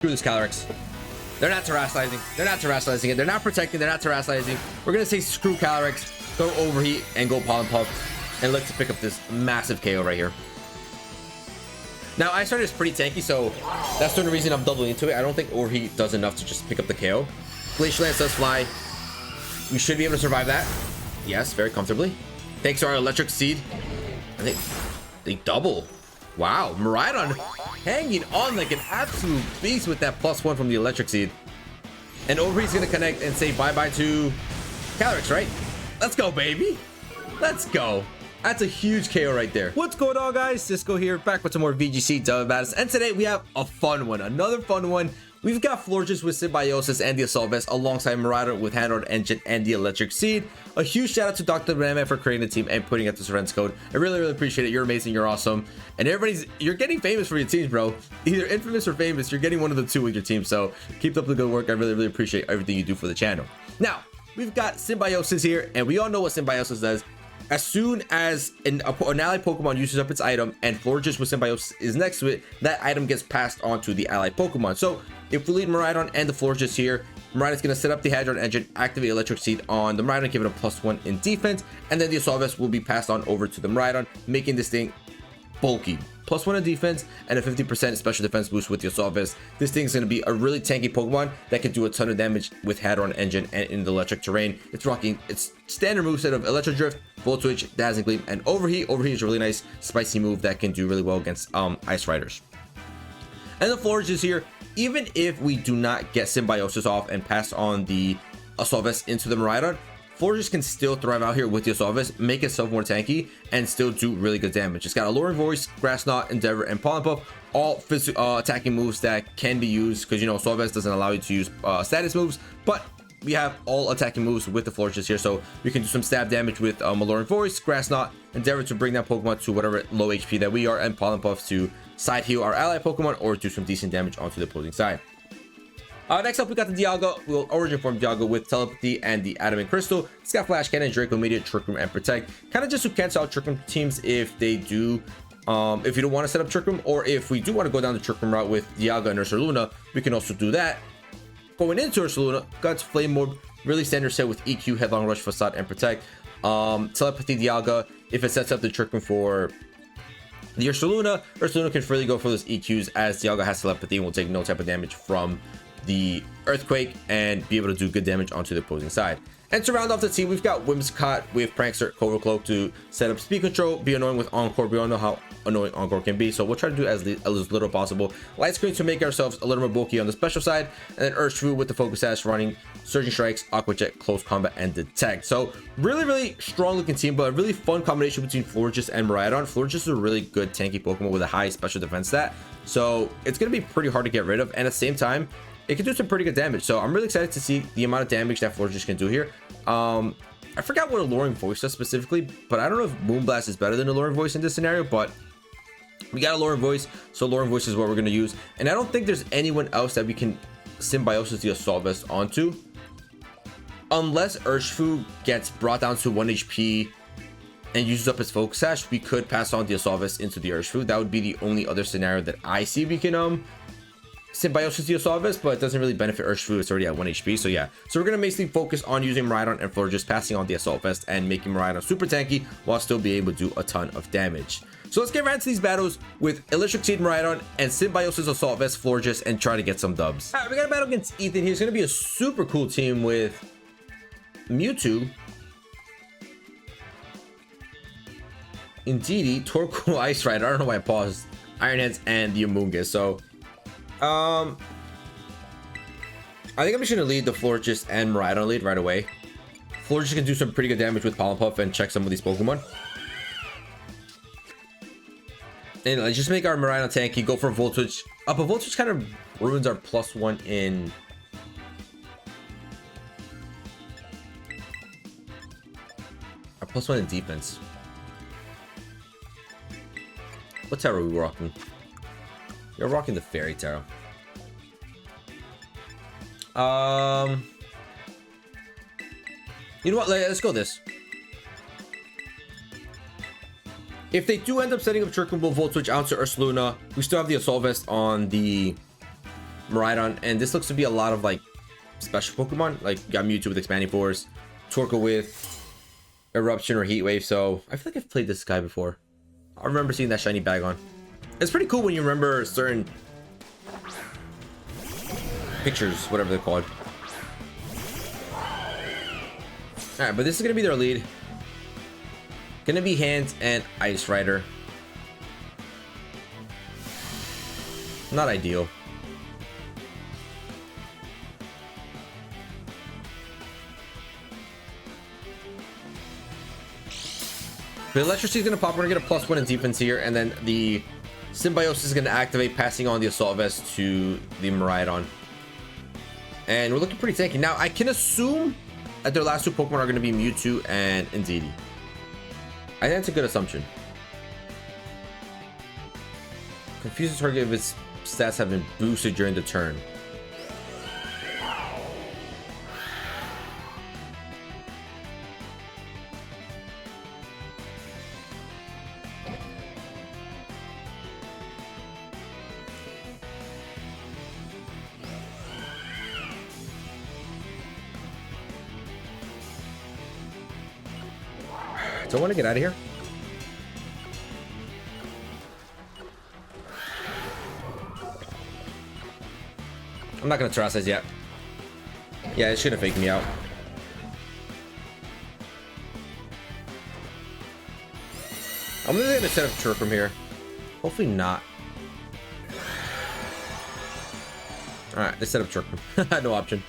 Screw this Calyrex. They're not terrestrializing. They're not terrestrializing it. They're not protecting. They're not terrestrializing. We're going to say screw Calyrex, throw Overheat, and go Pollen Puff. And let's pick up this massive KO right here. Now, Ice Rider is pretty tanky, so that's the only reason I'm doubling into it. I don't think Overheat does enough to just pick up the KO. Glacial Lance does fly. We should be able to survive that. Yes, very comfortably. Thanks to our Electric Seed. I think they double. Wow, Miraidon hanging on like an absolute beast with that +1 from the Electric Seed. And Overheat's gonna connect and say bye-bye to Calyrex, right? Let's go, baby. Let's go. That's a huge KO right there. What's going on, guys? Cisco here, back with some more VGC Double Battles. And today we have a fun one, another fun one. We've got FLORGES with Symbiosis and the Assault Vest alongside Miraidon with Hand-On Engine and the Electric Seed. A huge shout out to Dr. Bam for creating the team and putting out this friends code. I really appreciate it. You're amazing. You're awesome. And you're getting famous for your teams, bro. Either infamous or famous. You're getting one of the two with your team. So keep up the good work. I really appreciate everything you do for the channel. Now, we've got Symbiosis here, and we all know what Symbiosis does. As soon as an allied Pokemon uses up its item and FLORGES with Symbiosis is next to it, that item gets passed on to the allied Pokemon. So if we lead Miraidon and the FLORGES here, Miraidon's going to set up the Hand-On Engine, activate Electric Seed on the Miraidon, give it a +1 in defense, and then the Assault Vest will be passed on over to the Miraidon, making this thing bulky. +1 in defense and a 50% special defense boost with the Assault Vest. This thing's going to be a really tanky Pokemon that can do a ton of damage with Hand-On Engine and in the electric terrain. It's rocking its standard moveset of Electro Drift, Volt Switch, Dazzling Gleam, and Overheat. Overheat is a really nice spicy move that can do really well against Ice Riders. And the FLORGES here, even if we do not get Symbiosis off and pass on the Assault Vest into the Miraidon, FLORGES can still thrive out here with the Assault Vest, make itself more tanky, and still do really good damage. It's got Alluring Voice, Grass Knot, Endeavor, and Pollen Puff, all attacking moves that can be used, because, you know, Assault Vest doesn't allow you to use status moves, but we have all attacking moves with the FLORGES here, so we can do some stab damage with Alluring Voice, Grass Knot, Endeavor to bring that Pokemon to whatever low HP that we are, and Pollen Puff to side heal our ally Pokemon or do some decent damage onto the opposing side. Next up, we got the Dialga. We'll Origin Form Dialga with Telepathy and the Adamant Crystal. It's got Flash Cannon, Draco Meteor, Trick Room, and Protect. Kind of just to cancel out Trick Room teams if they do, if you don't want to set up Trick Room, or if we do want to go down the Trick Room route with Dialga and Ursaluna, we can also do that. Going into Ursaluna, got Flame Orb, really standard set with EQ, Headlong Rush, Facade, and Protect. Telepathy Dialga, if it sets up the Trick Room for the Ursaluna can freely go for those EQs as Dialga has Telepathy and will take no type of damage from the Earthquake and be able to do good damage onto the opposing side. And to round off the team, we've got Whimsicott with Prankster, Cobra Cloak to set up speed control, be annoying with Encore. We all know how annoying Encore can be, so we'll try to do as little as possible. Light Screen to make ourselves a little more bulky on the special side, and then Urshifu with the Focus Sash running Surging Strikes, Aqua Jet, Close Combat, and Detect. So really strong looking team, but a really fun combination between FLORGES and Miraidon. FLORGES is a really good tanky Pokemon with a high special defense stat, so it's going to be pretty hard to get rid of, and at the same time it can do some pretty good damage. So I'm really excited to see the amount of damage that FLORGES can do here. I forgot what Alluring Voice does specifically, but I don't know if Moonblast is better than Alluring Voice in this scenario, but we got Alluring Voice, so Alluring Voice is what we're going to use. And I don't think there's anyone else that we can Symbiosis the Assault Vest onto, unless Urshifu gets brought down to 1 HP and uses up his Focus Sash. We could pass on the Assault Vest into the Urshifu. That would be the only other scenario that I see we can Symbiosis the Assault Vest, but it doesn't really benefit Urshifu. It's already at 1 HP, so yeah. So we're going to basically focus on using Miraidon and FLORGES, passing on the Assault Vest and making Miraidon super tanky while still being able to do a ton of damage. So let's get right into these battles with Electric Seed Miraidon and Symbiosis Assault Vest FLORGES and try to get some dubs. All right, we got a battle against Ethan here. It's going to be a super cool team with Mewtwo, Indeedee, Torkoal, Ice Rider. I don't know why I paused. Iron Heads and the Amoonguss. So I think I'm just gonna lead the FLORGES and Miraidon lead right away. FLORGES can do some pretty good damage with Pollen Puff and check some of these Pokemon. And let's just make our Miraidon tanky, go for Volt Switch. But Volt Switch kind of ruins our +1 in our +1 in defense. What Terra are we rocking? You're rocking the Fairy Terra. You know what? Let's go this. If they do end up setting up Trick Room, Volt Switch onto Ursaluna, we still have the Assault Vest on the Miraidon, and this looks to be a lot of like special Pokemon. Like you got Mewtwo with Expanding Force, Torkoal with Eruption or Heat Wave. So I feel like I've played this guy before. I remember seeing that shiny bag on. It's pretty cool when you remember certain pictures, whatever they're called. All right, but this is gonna be their lead. Gonna be Hands and Ice Rider. Not ideal. The Electricity is gonna pop. We're gonna get a +1 in defense here, and then the Symbiosis is gonna activate, passing on the Assault Vest to the Miraidon. And we're looking pretty tanky. Now, I can assume that their last two Pokemon are gonna be Mewtwo and Indeedee. I think that's a good assumption. Confuse the target if its stats have been boosted during the turn. So I want to get out of here. I'm not gonna Terrasize yet. Yeah, it should have faked me out. I'm gonna set up Chirp from here. Hopefully not. Alright, let's set up Chirp. No option.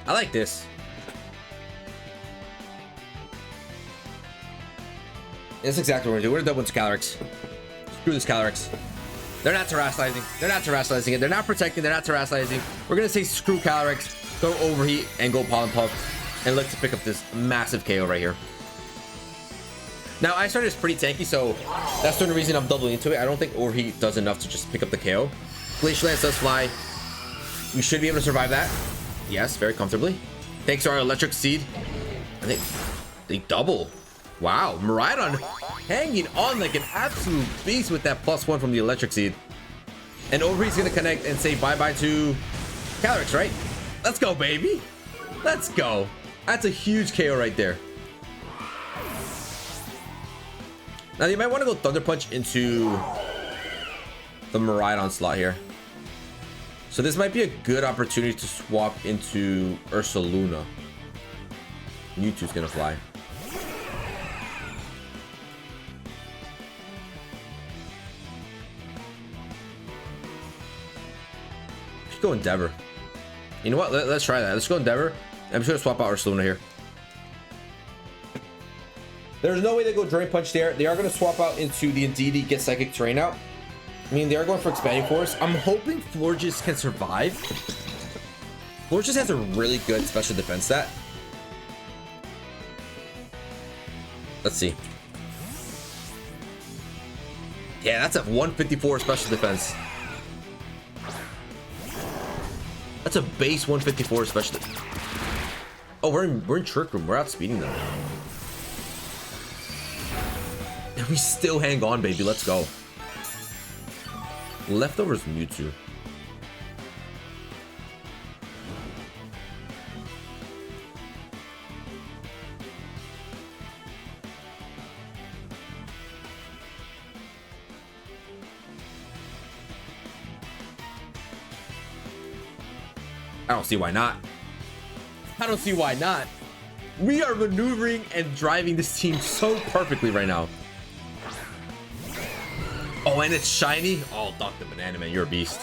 I like this. That's exactly what we're gonna do. We're gonna double into Calyrex. Screw this Calyrex. They're not Terrasizing. They're not Terrasizing it. They're not protecting. They're not Terrasizing. We're gonna say screw Calyrex, go Overheat, and go Pollen Puff, and look to pick up this massive KO right here. Now, Ice Rider is pretty tanky, so that's the only reason I'm doubling into it. I don't think Overheat does enough to just pick up the KO. Glacial Lance does fly. We should be able to survive that. Yes, very comfortably. Thanks to our Electric Seed. I think they double. Wow, Miraidon hanging on like an absolute beast with that +1 from the Electric Seed. And Overheat's gonna connect and say bye-bye to Calyrex, right? Let's go, baby. Let's go. That's a huge KO right there. Now, you might want to go Thunder Punch into the Miraidon slot here. So this might be a good opportunity to swap into Ursaluna. Mewtwo's gonna fly. Let's go Endeavor. You know what? Let's try that. Let's go Endeavor. I'm just gonna swap out Ursaluna here. There's no way they go Drain Punch there. They are going to swap out into the Indeedee, get Psychic Terrain out. I mean, they are going for Expanding Force. I'm hoping Florges can survive. Florges has a really good special defense stat. Let's see. Yeah, that's a 154 special defense. That's a base 154 special. Oh, we're in Trick Room. We're outspeeding them. And we still hang on, baby. Let's go. Leftovers Mewtwo. I don't see why not. I don't see why not. We are maneuvering and driving this team so perfectly right now. Oh, and it's shiny. Oh, Dr. Banana Man, you're a beast.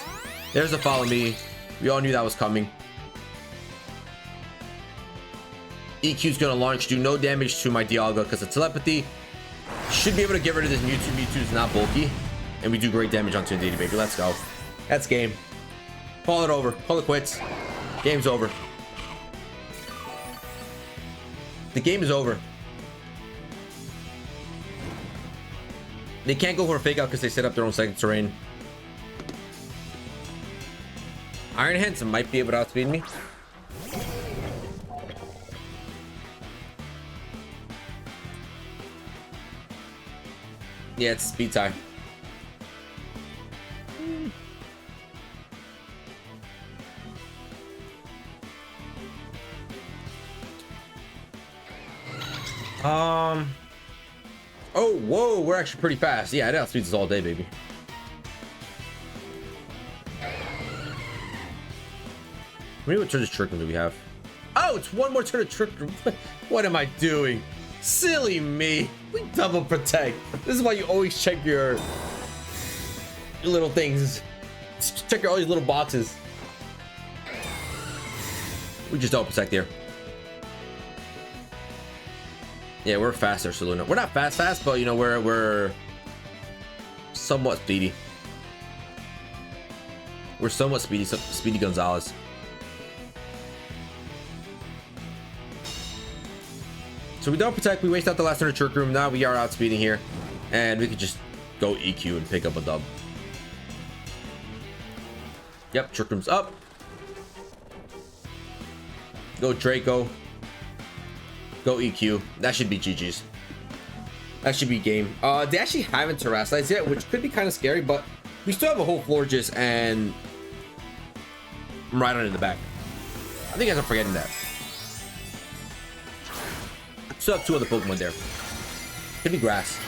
There's a Follow Me. We all knew that was coming. EQ's gonna launch, do no damage to my Dialga because of Telepathy. Should be able to get rid of this Mewtwo. Mewtwo's not bulky. And we do great damage onto Indeedee, baby. Let's go. That's game. Call it over. Call it quits. Game's over. The game is over. They can't go for a fake out because they set up their own second terrain. Iron Hands might be able to outspeed me. Yeah, it's speed time. Oh, whoa, we're actually pretty fast. Yeah, I outspeed this all day, baby. How many more turns of Trick Room do we have? Oh, it's one more turn of Trick Room. What am I doing? Silly me. We double protect. This is why you always check your little things. Check all these little boxes. We just double protect here. Yeah, we're faster, Saluna. We're not fast, but you know, we're somewhat speedy. We're somewhat speedy, Speedy Gonzalez. So we don't protect, we waste out the last turn of Trick Room. Now we are outspeeding here. And we could just go EQ and pick up a dub. Yep, Trick Room's up. Go Draco. Go EQ. That should be GG's. That should be game. They actually haven't terrestrialized yet, which could be kind of scary, but we still have a whole FLORGES and MIRAIDON in the back. I think you guys are forgetting that. Still have two other Pokemon there. Could be grass.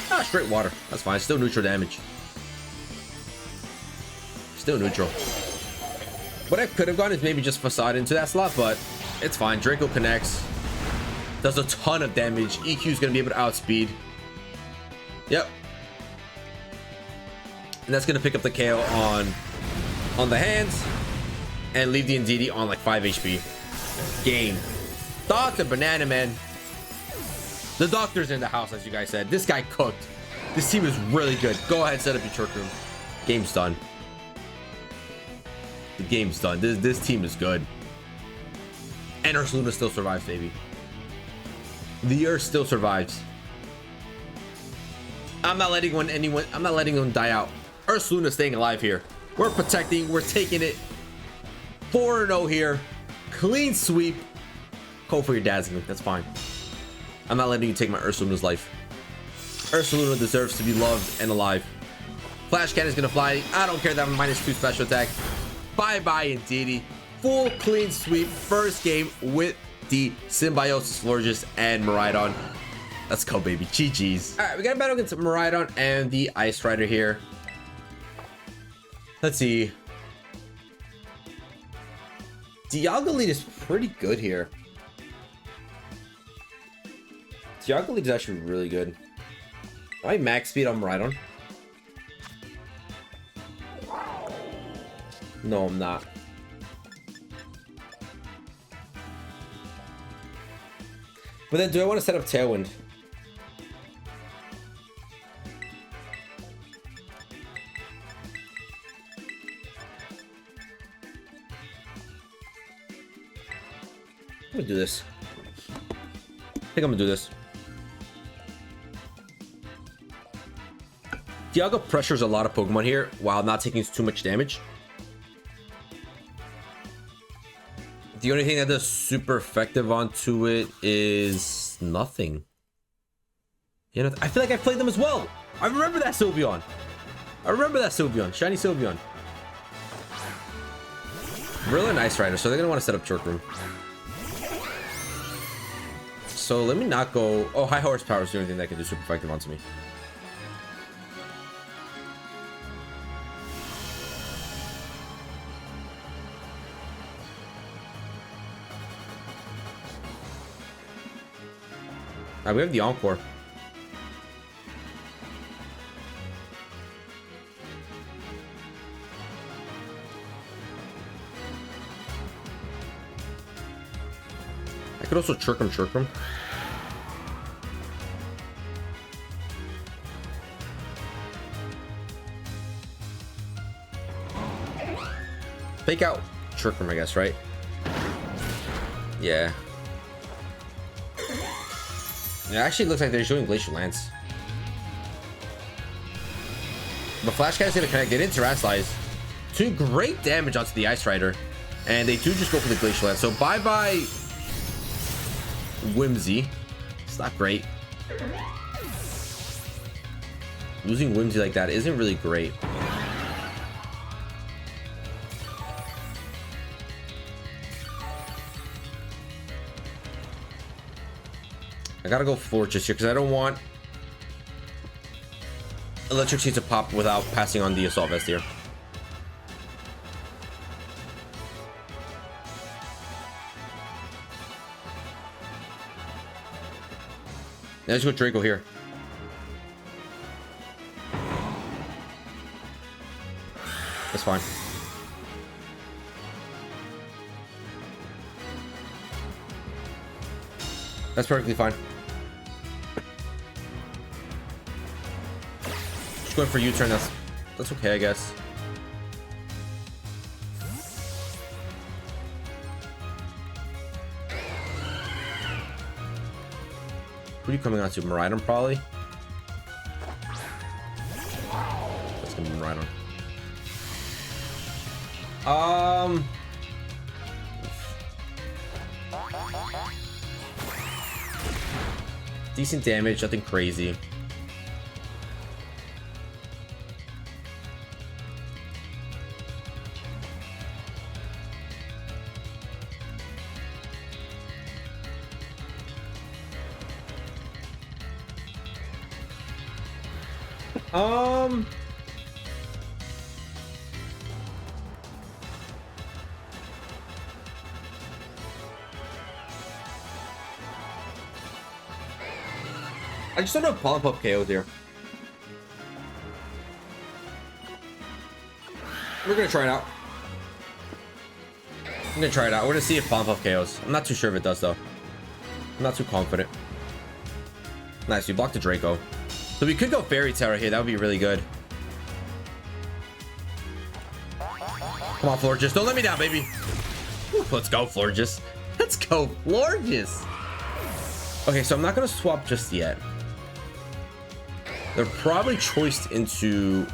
Ah, straight water. That's fine. Still neutral damage. Still neutral. What I could have gone is maybe just Facade into that slot, but it's fine. Draco connects. Does a ton of damage. EQ is going to be able to outspeed. Yep. And that's going to pick up the KO on the hands and leave the Indeedee on like 5 HP. Game. Dr. Banana Man. The doctor's in the house, as you guys said. This guy cooked. This team is really good. Go ahead, set up your Trick Room. Game's done. The game's done. This team is good. And Ursaluna still survives, baby. The Earth still survives. I'm not letting them die out. Ursaluna staying alive here. We're protecting. We're taking it. 4-0 here. Clean sweep. Call for your dazzling. That's fine. I'm not letting you take my Ursaluna's life. Ursaluna deserves to be loved and alive. Flash Cannon is gonna fly. I don't care that I'm -2 special attack. Bye-bye, Indeedee. Full clean sweep. First game with the Symbiosis, FLORGES, and MIRAIDON. Let's go, baby. GG's. All right, we got a battle against MIRAIDON and the Ice Rider here. Let's see. Dialga lead is pretty good here. Dialga lead is actually really good. Am I max speed on MIRAIDON? No, I'm not. But then do I want to set up Tailwind? I'm gonna do this. I think I'm gonna do this. Dialga pressures a lot of Pokemon here while not taking too much damage. The only thing that does super effective onto it is nothing. You know, I feel like I played them as well. I remember that Sylveon. Shiny Sylveon. Really nice Rider, so they're gonna want to set up Trick Room. So let me not go. Oh, high horsepower is the only thing that can do super effective onto me. We have the Encore. I could also Trick Room. Fake out Trick Room, I guess, right? Yeah. It actually looks like they're doing Glacial Lance. But Flash Cat is gonna connect. They didn't terrestrialize. doing great damage onto the Ice Rider, and they do just go for the Glacial Lance. So bye bye Whimsy. It's not great. Losing Whimsy like that isn't really great. I gotta go FLORGES here because I don't want Electric Seed to pop without passing on the Assault Vest here. Let's go Draco here. That's fine. That's perfectly fine. Just going for U-turn. That's okay, I guess. Who are you coming on to? MIRAIDON probably. That's gonna be MIRAIDON. Decent damage, nothing crazy. I just don't know if Pollen Puff KOs here. We're gonna try it out. I'm gonna try it out. We're gonna see if Pollen Puff KOs. I'm not too sure if it does though. I'm not too confident. Nice, we blocked the Draco. So we could go Fairy Terror here. That would be really good. Come on, FLORGES. Don't let me down, baby. Woo, let's go, FLORGES. Let's go, FLORGES. Okay, so I'm not gonna swap just yet. They're probably choiced into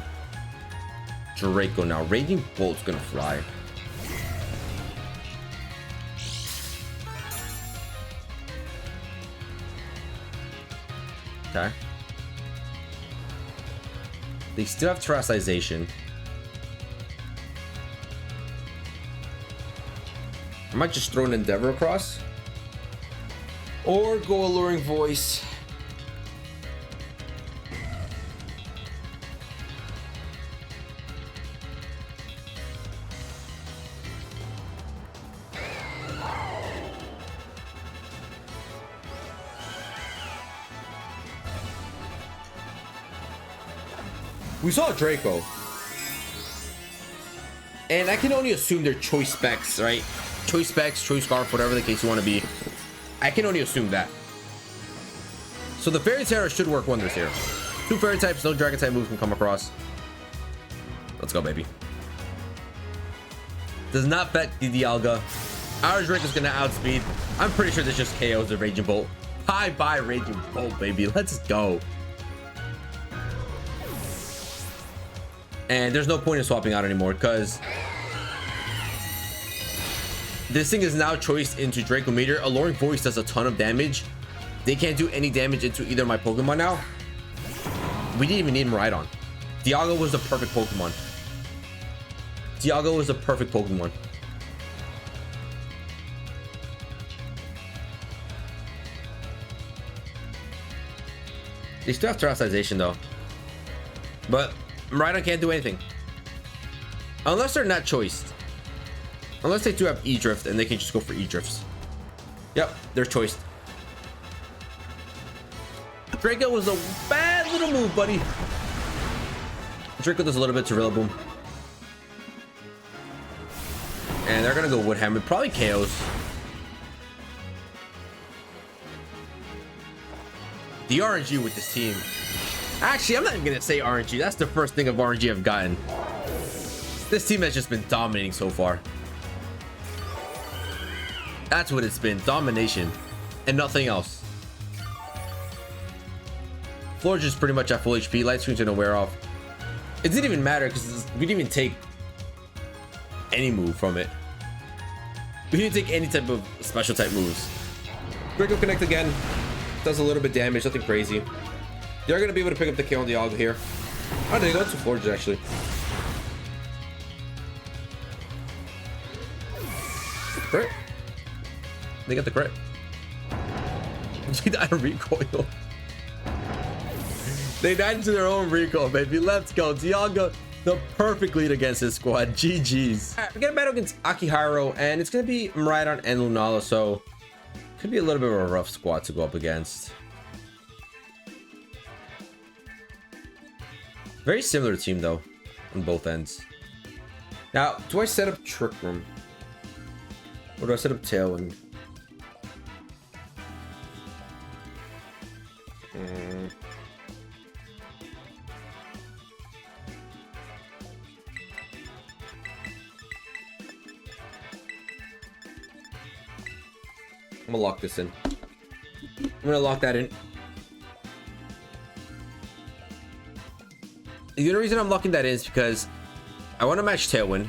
Draco now. Raging Bolt's gonna fly. Okay. They still have Terastization. I might just throw an Endeavor across. Or go Alluring Voice. We saw Draco, and I can only assume they're choice specs, right? Choice specs, choice scarf, whatever the case you want to be. I can only assume that. So the Fairy Terror should work wonders here. 2 Fairy types, no Dragon type moves can come across. Let's go, baby. Does not bet the Dialga. Our Draco's gonna outspeed. I'm pretty sure this just KOs the Raging Bolt. Bye Raging Bolt, baby. Let's go. And there's no point in swapping out anymore because this thing is now choiced into Draco Meteor. Alluring Voice does a ton of damage. They can't do any damage into either of my Pokemon now. We didn't even need MIRAIDON. Dialga was the perfect Pokemon. Dialga was the perfect Pokemon. They still have Terastization though. But MIRAIDON can't do anything. Unless they're not choiced. Unless they do have E-Drift and they can just go for E-Drifts. Yep, they're choiced. Draco was a bad little move, buddy. Draco does a little bit to Rillaboom. And they're gonna go Wood Hammer. Probably KOs. The RNG with this team. Actually, I'm not even gonna say RNG. That's the first thing of RNG I've gotten. This team has just been dominating so far. That's what it's been. Domination. And nothing else. FLORGES is pretty much at full HP. Light Screen's gonna wear off. It didn't even matter because we didn't even take any move from it. We didn't take any type of special type moves. Critical Connect again. Does a little bit damage, nothing crazy. They're going to be able to pick up the kill on Dialga here. Oh, they go to FLORGES actually. Crit. They got the crit. They died of recoil. They died into their own recoil, baby. Let's go. Dialga, the perfect lead against this squad. GG's. We're gonna battle against Akiharu, and it's gonna be MIRAIDON and Lunala, so could be a little bit of a rough squad to go up against. Very similar team though, on both ends. Now, do I set up Trick Room? Or do I set up Tailwind? I'm gonna lock this in. I'm gonna lock that in. The only reason I'm locking that in is because I want to match Tailwind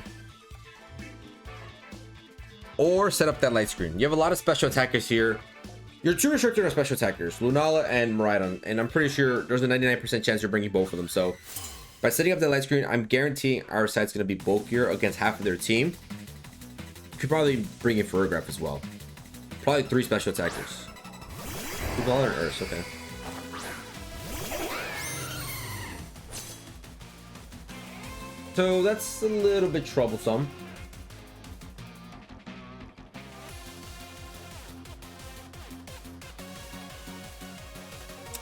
or set up that light screen. You have a lot of special attackers here. You're too restricted on special attackers, Lunala and MIRAIDON, and I'm pretty sure there's a 99% chance you're bringing both of them. So by setting up that light screen, I'm guaranteeing our side's going to be bulkier against half of their team. You could probably bring in Ferrograph as well. Probably 3 special attackers. Lunala and Earth, okay. So that's a little bit troublesome.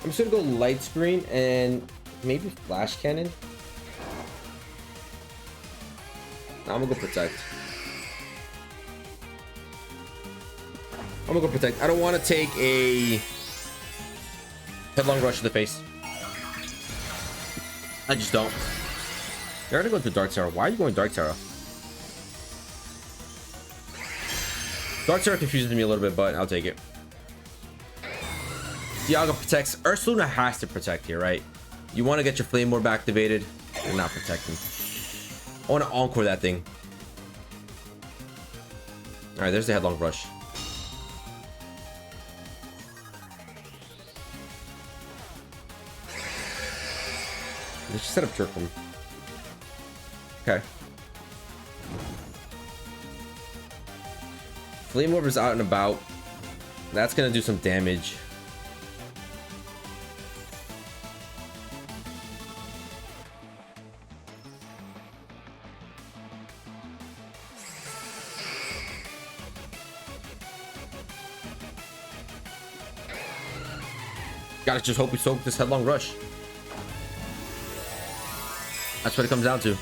I'm just gonna go light screen and maybe flash cannon. I'm gonna go protect. I'm gonna go protect. I don't want to take a headlong rush to the face. I just don't. They're gonna go to Dark Terror. Why are you going Dark Terror? Dark Terror confuses me a little bit, but I'll take it. Dialga protects. Ursaluna has to protect here, right? You want to get your Flame Orb activated. You're not protecting. I want to Encore that thing. Alright, there's the Headlong Rush. Let's just set up Jerk Room. Okay. Flame Orb is out and about. That's gonna do some damage. Gotta just hope we soak this Headlong Rush. That's what it comes down to.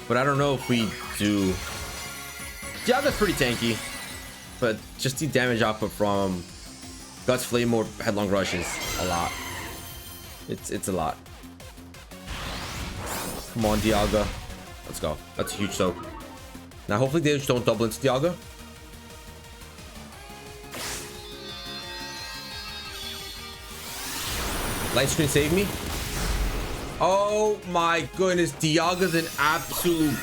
But I don't know if we do. Yeah, that's pretty tanky. But just the damage output from Guts, Flame Orb, Headlong Rush is a lot. It's a lot. Come on, Dialga. Let's go. That's a huge soak. Now hopefully they just don't double into Dialga. Light screen save me. Oh my goodness, Dialga's an absolute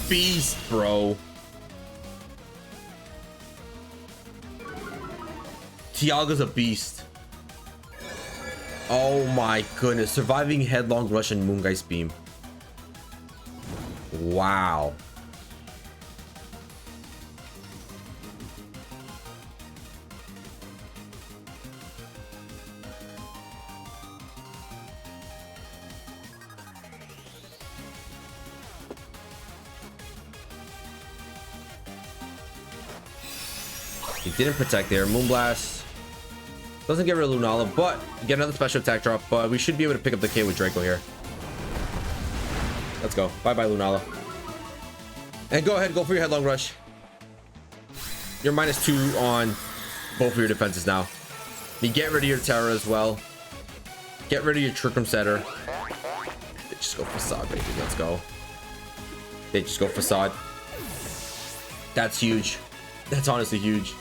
beast, bro. Dialga's a beast. Oh my goodness, surviving Headlong Rush and Moongeist Beam. Wow. He didn't protect there. Moonblast doesn't get rid of Lunala, but get another special attack drop. But we should be able to pick up the K with Draco here. Let's go. Bye-bye, Lunala. And go ahead, go for your Headlong Rush. You're -2 on both of your defenses now. You get rid of your Terra as well. Get rid of your Trick Room Setter. They just go Facade, baby. Let's go. They just go Facade. That's huge. That's honestly huge.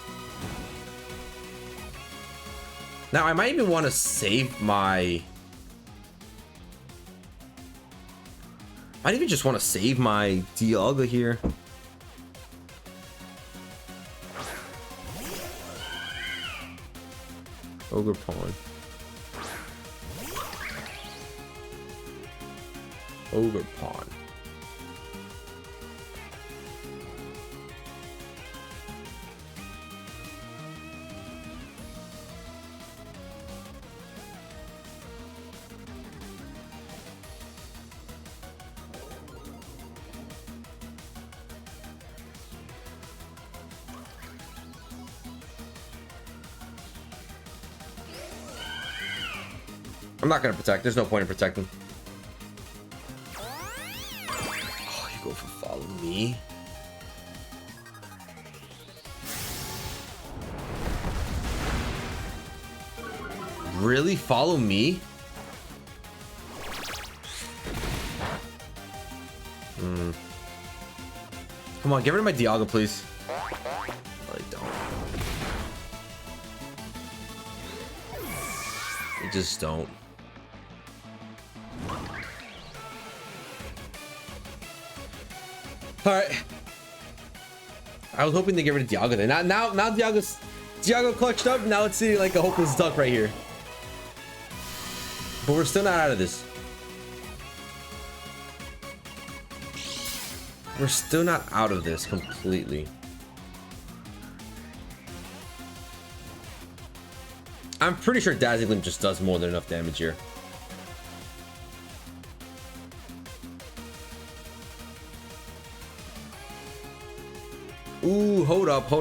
Now, I might even want to save my... Might even just want to save my Dialga here. Ogre Pawn. Ogre Pawn. I'm not gonna protect. There's no point in protecting. Oh, you go for follow me. Really? Follow me? Come on, get rid of my Dialga, please. I don't. I just don't. All right. I was hoping to get rid of Dialga there. Now Dialga clutched up. Now it's seeing like a hopeless duck right here. But we're still not out of this. We're still not out of this completely. I'm pretty sure Dazzling Gleam just does more than enough damage here. Ooh, hold up.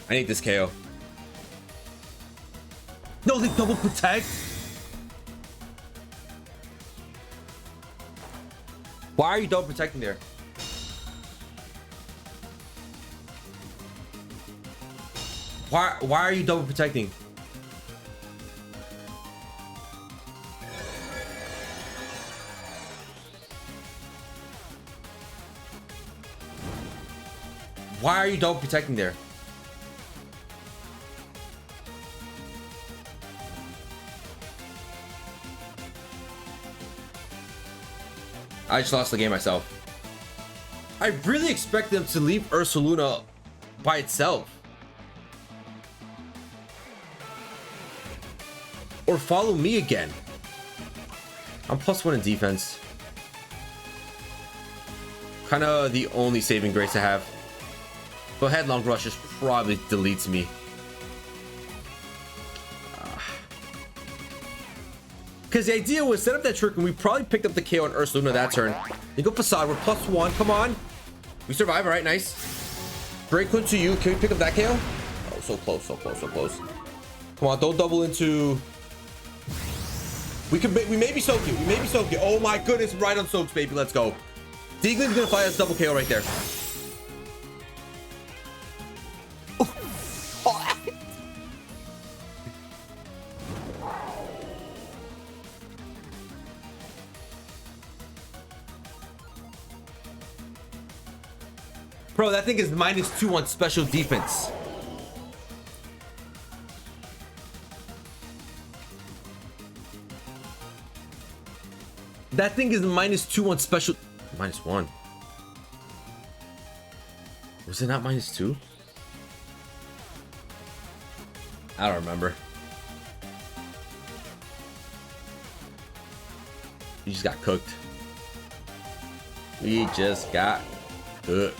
I need this KO. No, they double protect. Why are you double protecting there? Why are you double protecting? Why are you double protecting there? I just lost the game myself. I really expect them to leave Ursaluna by itself. Or follow me again. I'm +1 in defense. Kind of the only saving grace I have. But Headlong Rush just probably deletes me. Because the idea was set up that trick and we probably picked up the KO on Ursaluna that turn. You go Facade, we're +1, come on. We survive, all right, nice. Great clue to you. Can we pick up that KO? Oh, so close, so close, so close. Come on, don't double into... We may be soak it, we may be soak it. Oh my goodness, right on soaks, baby, let's go. Deaglin's gonna fly us double KO right there. Bro, that thing is -2 on special defense. That thing is -2 on special... -1. Was it not -2? I don't remember. We just got cooked. We just got cooked.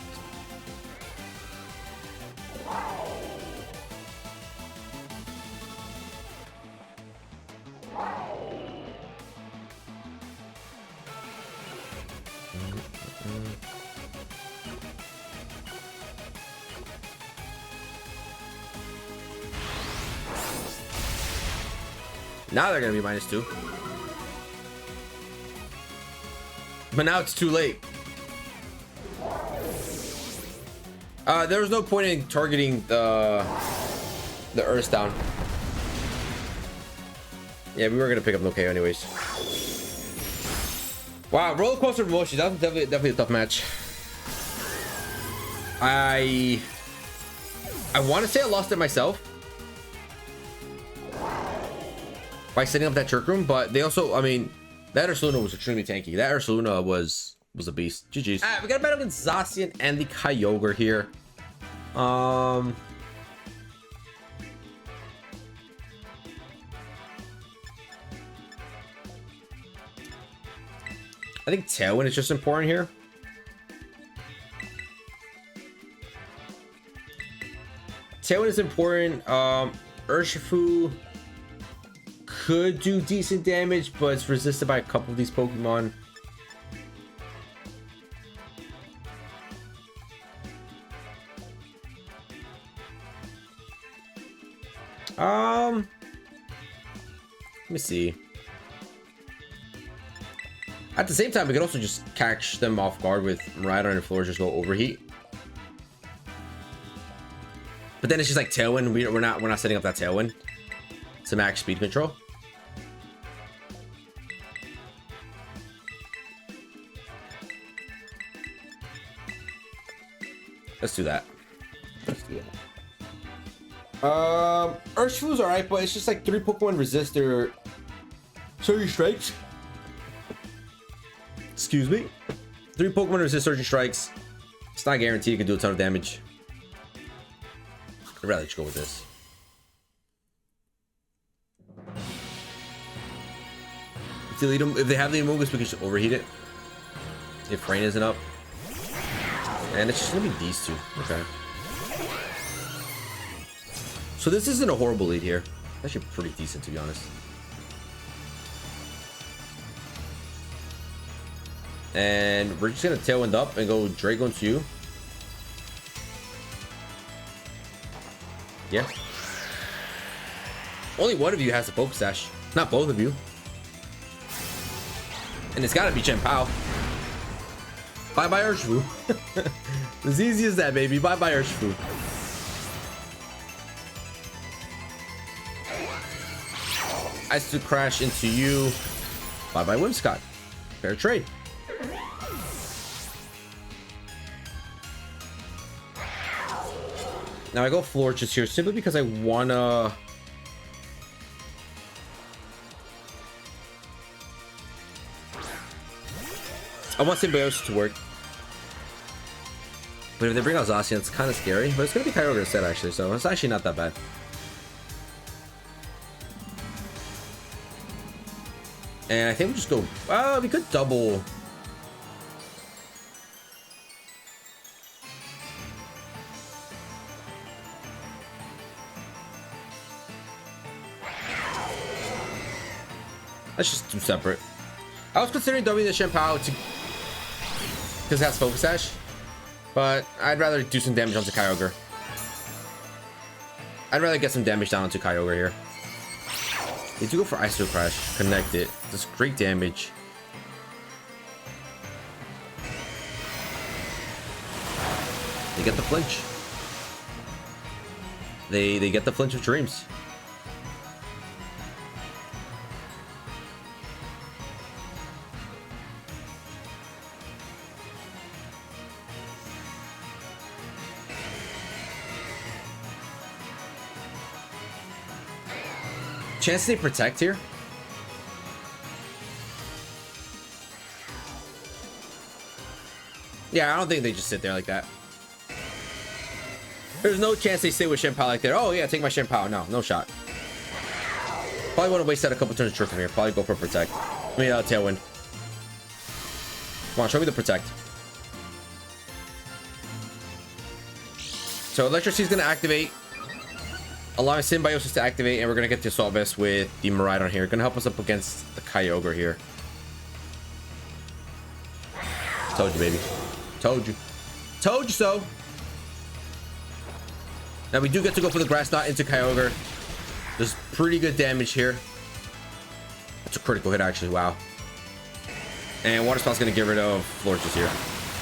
Now they're gonna be -2. But now it's too late. There was no point in targeting the Earth down. Yeah, we were gonna pick up no KO anyways. Wow, roller coaster of emotions. That was definitely a tough match. I want to say I lost it myself by setting up that trick room, but they also, I mean, that Ursaluna was extremely tanky. That Ursaluna was a beast. GG's. All right, we got a battle against Zacian and the Kyogre here. I think Tailwind is just important here. Tailwind is important. Urshifu could do decent damage, but it's resisted by a couple of these Pokemon. Let me see. At the same time, we could also just catch them off guard with Miraidon and FLORGES go overheat. But then it's just like Tailwind. We're not setting up that Tailwind to max speed control. Let's do that. Urshifu's alright, but it's just like 3 Pokemon resist their Surging Strikes. Excuse me. 3 Pokemon resist Surging Strikes. It's not guaranteed you can do a ton of damage. I'd rather just go with this. If they have the Amogus, we can just overheat it. If rain isn't up. And it's just gonna be these two. Okay. So this isn't a horrible lead here. Actually pretty decent, to be honest. And we're just gonna Tailwind up and go Draco into you. Yeah. Only one of you has a Pokesash. Not both of you. And it's gotta be Chien-Pao. Bye-bye Urshifu. As easy as that, baby. Bye-bye Urshifu. Ice to crash into you. Bye-bye Whimsicott. Fair trade. Now I go FLORGES here simply because I wanna... I want Symbiosis to work. But if they bring out Zacian, it's kind of scary. But it's going to be Kyogre instead, actually. So it's actually not that bad. And I think we just go... we could double... Let's just do separate. I was considering doubling the Chien-Pao to... because it has Focus Sash. But I'd rather do some damage onto Kyogre. I'd rather get some damage down onto Kyogre here. They do go for Ice to Crash. Connect it. Does great damage. They get the flinch. They get the flinch of dreams. Chance they protect here. Yeah, I don't think they just sit there like that. There's no chance they stay with Chien-Pao like that. Oh yeah, take my Chien-Pao. No shot. Probably want to waste out a couple turns of trick from here. Probably go for protect. I mean, Tailwind. Come on, show me the protect. So Electricity is going to activate, allowing Symbiosis to activate, and we're going to get the Assault Vest with the Miraidon here. Going to help us up against the Kyogre here. Told you, baby. Told you. Told you so. Now we do get to go for the Grass Knot into Kyogre. There's pretty good damage here. That's a critical hit, actually. Wow. And Water Spout's going to get rid of FLORGES here.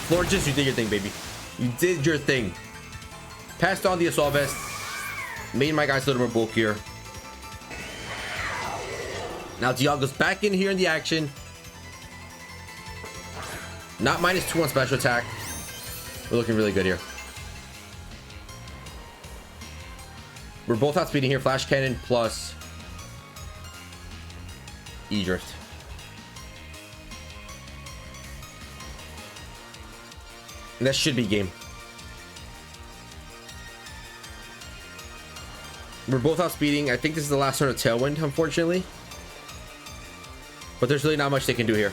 FLORGES, you did your thing, baby. You did your thing. Passed on the Assault Vest. Made my guys a little more bulkier. Now Dialga's back in here in the action. Not -2 on special attack. We're looking really good here. We're both outspeeding here. Flash Cannon plus E-Drift. And that should be game. We're both outspeeding. I think this is the last turn of Tailwind, unfortunately. But there's really not much they can do here.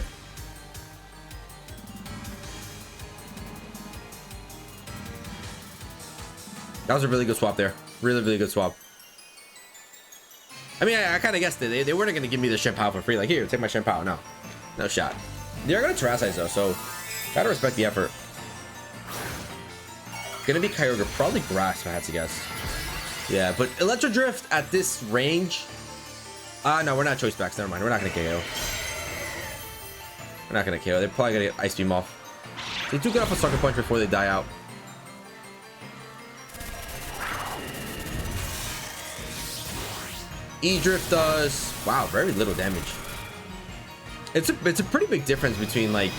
That was a really good swap there. Really, really good swap. I mean, I kind of guessed it. They weren't going to give me the Shenpao for free. Like, here, take my Shenpao. No. No shot. They're going to Terrasize, though, so gotta respect the effort. Gonna be Kyogre. Probably Grass, if I had to guess. Yeah, but Electro Drift at this range... no, we're not Choice Backs. Never mind. We're not going to KO. We're not going to KO. They're probably going to get Ice Beam off. They do get off a Sucker Punch before they die out. E-Drift does... Wow, very little damage. It's a pretty big difference between, like...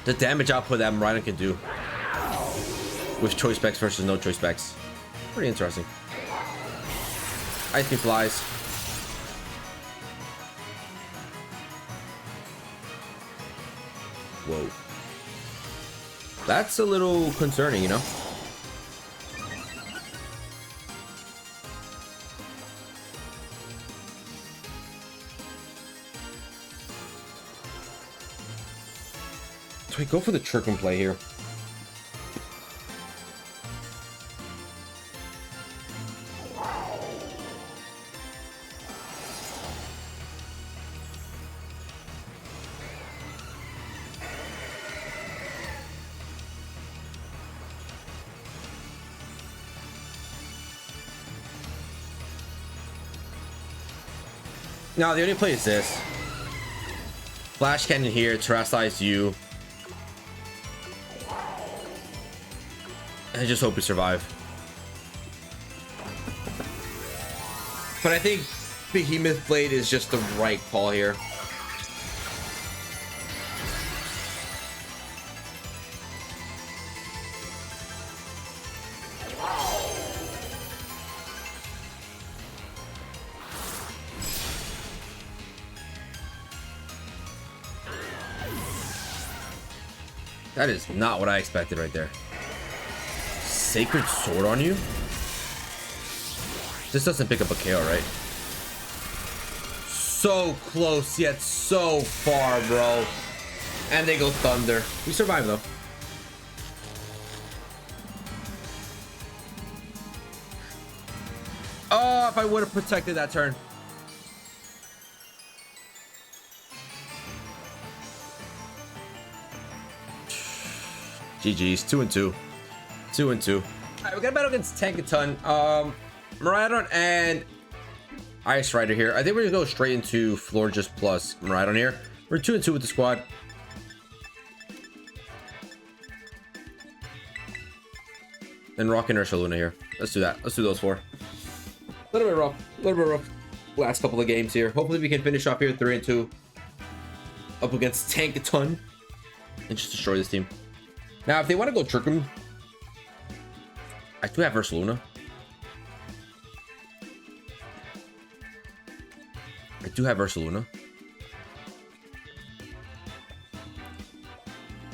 the damage output that Miraidon can do. With Choice Specs versus no Choice Specs. Pretty interesting. Ice Beam flies. Whoa. That's a little concerning, you know? So we go for the trick and play here. Now the only play is this. Flash Cannon here, Terrasize you. And I just hope we survive. But I think Behemoth Blade is just the right call here. That is not what I expected right there. Sacred Sword on you? This doesn't pick up a KO, right? So close, yet so far, bro. And they go Thunder. We survive, though. Oh, if I would have protected that turn. GG's. 2-2. 2-2. Alright, we got a battle against Tankaton. Miraidon and Ice Rider here. I think we're gonna go straight into Florges plus Miraidon here. We're 2-2 with the squad. And Rock and Ursula Luna here. Let's do that. Let's do those four. A little bit rough. A little bit rough. Last couple of games here. Hopefully we can finish off here 3-2. Up against Tankaton. And just destroy this team. Now, if they want to go trick him, I do have Ursula Luna. I do have Ursula Luna.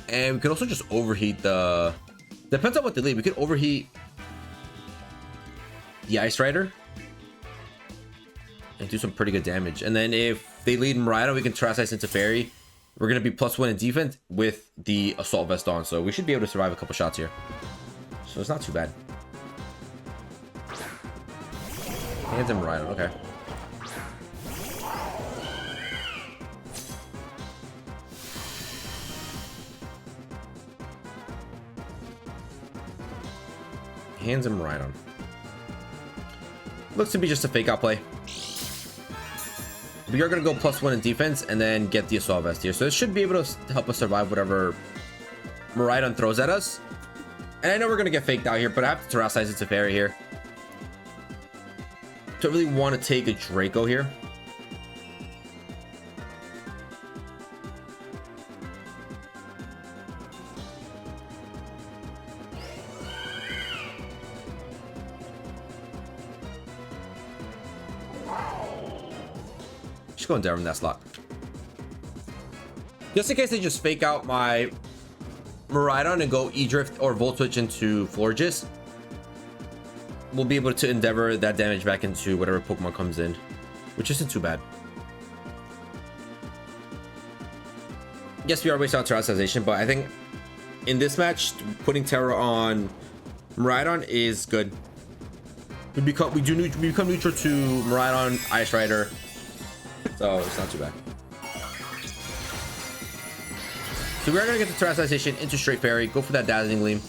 And we could also just overheat the... Depends on what they lead. We could overheat the Ice Rider and do some pretty good damage. And then if they lead Miraidon, we can Terrasize into Fairy. We're going to be +1 in defense with the Assault Vest on. So we should be able to survive a couple shots here. So it's not too bad. Hands and Miraidon. Okay. Hands and Miraidon. Looks to be just a fake out play. We are going to go +1 in defense and then get the Assault Vest here. So this should be able to help us survive whatever Miraidon throws at us. And I know we're going to get faked out here, but I have to Terrasize into Fairy here. Don't really want to take a Draco here. Just go Endeavor in that slot. Just in case they just fake out my Miraidon and go E-Drift or Volt Switch into FLORGES, we'll be able to Endeavor that damage back into whatever Pokemon comes in, which isn't too bad. Yes, we are wasting on Terastallization, but I think in this match, putting Terra on Miraidon is good. We become neutral to Miraidon, Ice Rider, so it's not too bad. So we're gonna get the Terastallization into Straight Fairy, go for that Dazzling Gleam.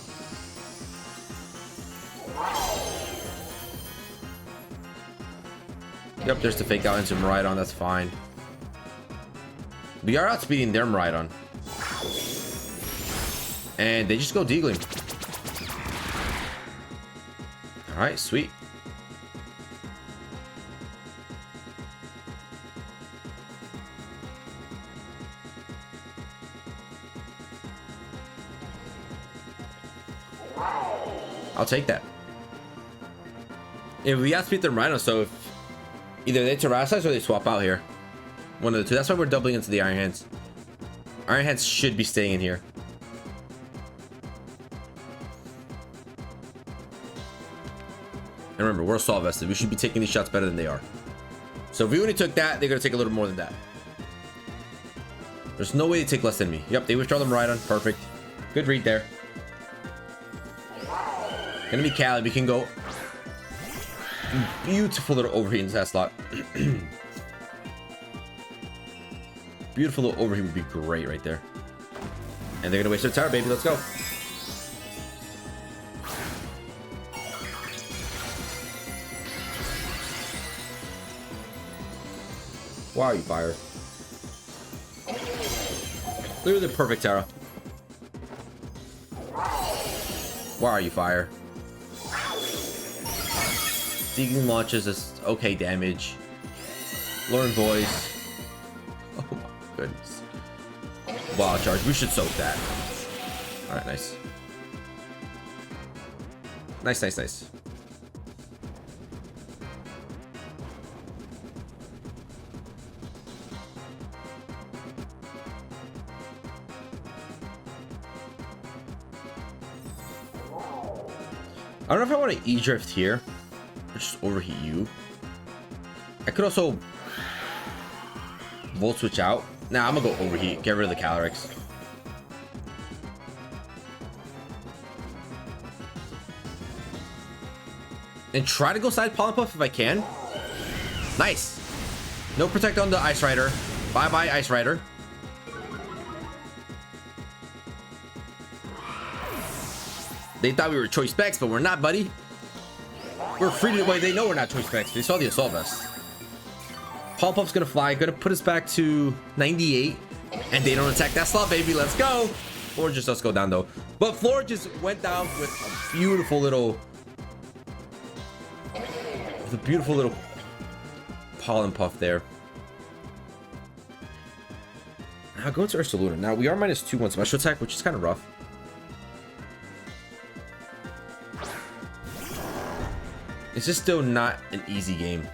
Yep, there's the fake out into Miraidon, that's fine. We are outspeeding their Miraidon. And they just go D-Gleam. Alright, sweet. I'll take that. If we outspeed their Miraidon, so if either they Terrasilize or they swap out here. One of the two. That's why we're doubling into the Iron Hands. Iron Hands should be staying in here. And remember, we're Assault Vested. We should be taking these shots better than they are. So if we only took that, they're going to take a little more than that. There's no way they take less than me. Yep, they withdraw them Miraidon. Perfect. Good read there. Gonna be Cali. We can go. Beautiful little overheat into that slot. Beautiful little overheat would be great right there. And they're gonna waste their tower, baby. Let's go. Why are you fire? Literally the perfect Terra. Why are you fire? Dealing launches is okay damage. Learn Voice. Oh my goodness. Wild Charge. We should soak that. Alright, nice. Nice, nice, nice. I don't know if I want to E-Drift here or just overheat you. I could also Volt Switch out. Nah, I'm gonna go overheat. Get rid of the Calyrex. And try to go side Pollen Puff if I can. Nice. No Protect on the Ice Rider. Bye-bye, Ice Rider. They thought we were choice specs, but we're not, buddy. We're free to the way. They know we're not choice specs. They saw the Assault Vest. Pollen Puff's gonna fly, gonna put us back to 98, and they don't attack that slot, baby. Let's go. FLORGES does go down though, but FLORGES went down with a beautiful little, Pollen Puff there. Now go to Ursaluna. Now we are -2 on special attack, which is kind of rough. It's just still not an easy game.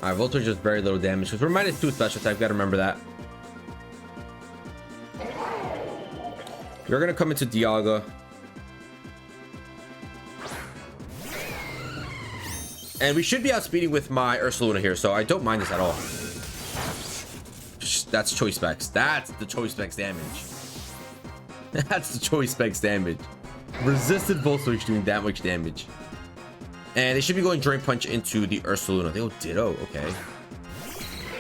Alright, Voltage does very little damage because we're -2 special attack. Gotta remember that. We're gonna come into Dialga. And we should be outspeeding with my Ursaluna here, so I don't mind this at all. That's choice specs. That's the choice specs damage. That's the choice specs damage. Resisted Volt Switch doing that much damage. And they should be going Drain Punch into the Ursaluna. They go Ditto. Okay.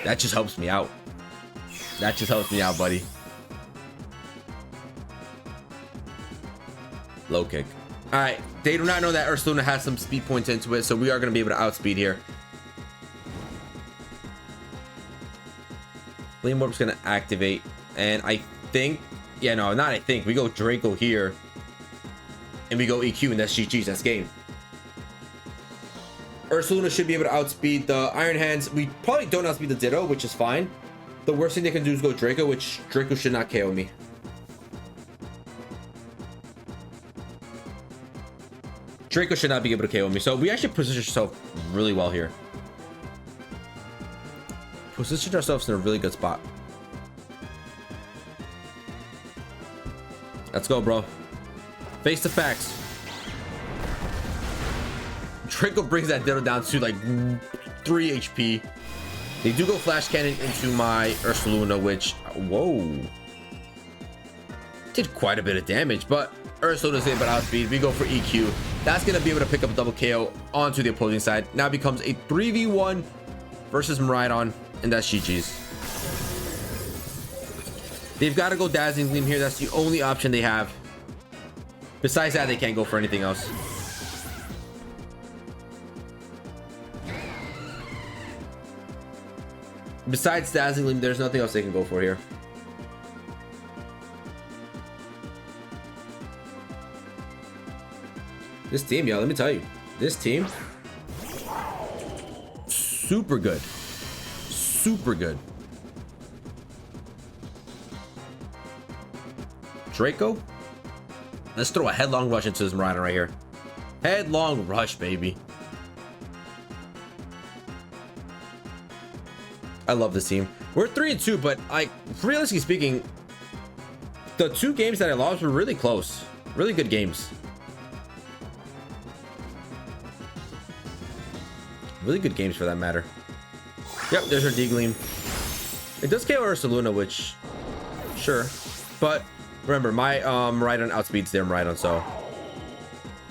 That just helps me out. That just helps me out, buddy. Low kick. Alright. They do not know that Ursaluna has some speed points into it, so we are going to be able to outspeed here. Flame Orb's gonna activate, and I think, yeah, no, not I think. We go Draco here, and we go EQ, and that's GG's. That's game. Ursaluna should be able to outspeed the Iron Hands. We probably don't outspeed the Ditto, which is fine. The worst thing they can do is go Draco, which Draco should not KO me. Draco should not be able to KO me. So we actually position ourselves really well here. Position ourselves in a really good spot. Let's go, bro. Face the facts. Draco brings that Ditto down to like 3 HP. They do go Flash Cannon into my Ursaluna, which, whoa, did quite a bit of damage, but Ursaluna's able to outspeed. We go for EQ. That's going to be able to pick up a double KO onto the opposing side. Now it becomes a 3v1 versus MIRAIDON, and that's GG's. They've got to go Dazzling Gleam here. That's the only option they have. Besides that, they can't go for anything else. Besides Dazzling Gleam, there's nothing else they can go for here. This team, yo, let me tell you, this team, super good. Super good. Draco, let's throw a headlong rush into this MIRAIDON right here. Headlong rush, baby. I love this team. We're 3-2, but like, realistically speaking, the 2 games that I lost were really close. Really good games. Really good games for that matter. Yep, there's our D-Gleam. It does KO Ursaluna, which, sure. But remember, my MIRAIDON outspeeds their MIRAIDON, so.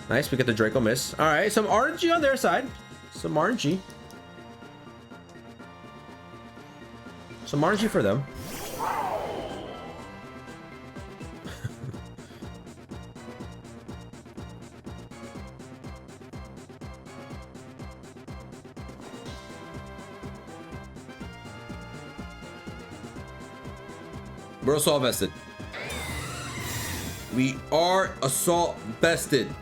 Nice, we get the Draco miss. All right, some RNG on their side. Some RNG. Some RNG for them. We're assault vested. We are assault vested.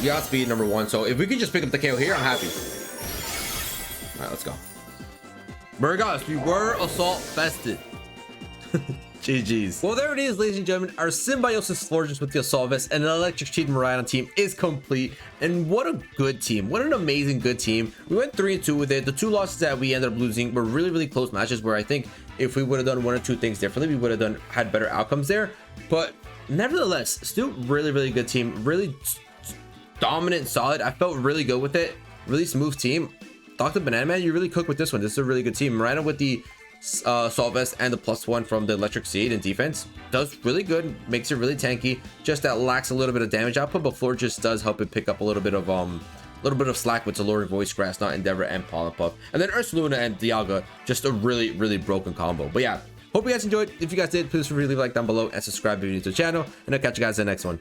We outspeed number 1, so if we could just pick up the KO here, I'm happy. All right, let's go. Regardless, we were assault vested. GG's. Well, there it is, ladies and gentlemen. Our Symbiosis FLORGES with the Assault Vest and an Electric Sheet MIRAIDON team is complete. And what a good team. What an amazing good team. We went 3-2 with it. The 2 losses that we ended up losing were really, really close matches where I think if we would have done 1 or 2 things differently, we would have had better outcomes there. But nevertheless, still really, really good team. Really dominant, solid. I felt really good with it. Really smooth team. Dr. Banana Man, you really cook with this one. This is a really good team. MIRAIDON with the Assault Vest and the +1 from the Electric Seed in defense does really good, makes it really tanky. Just that lacks a little bit of damage output, but FLORGES does help it pick up a little bit of slack with Alluring Voice, Grass Knot, Endeavor, and Pollen Puff. And then Ursaluna and Dialga, just a really, really broken combo. But yeah, hope you guys enjoyed. If you guys did, please leave a like down below and subscribe if you're new to the channel, and I'll catch you guys in the next one.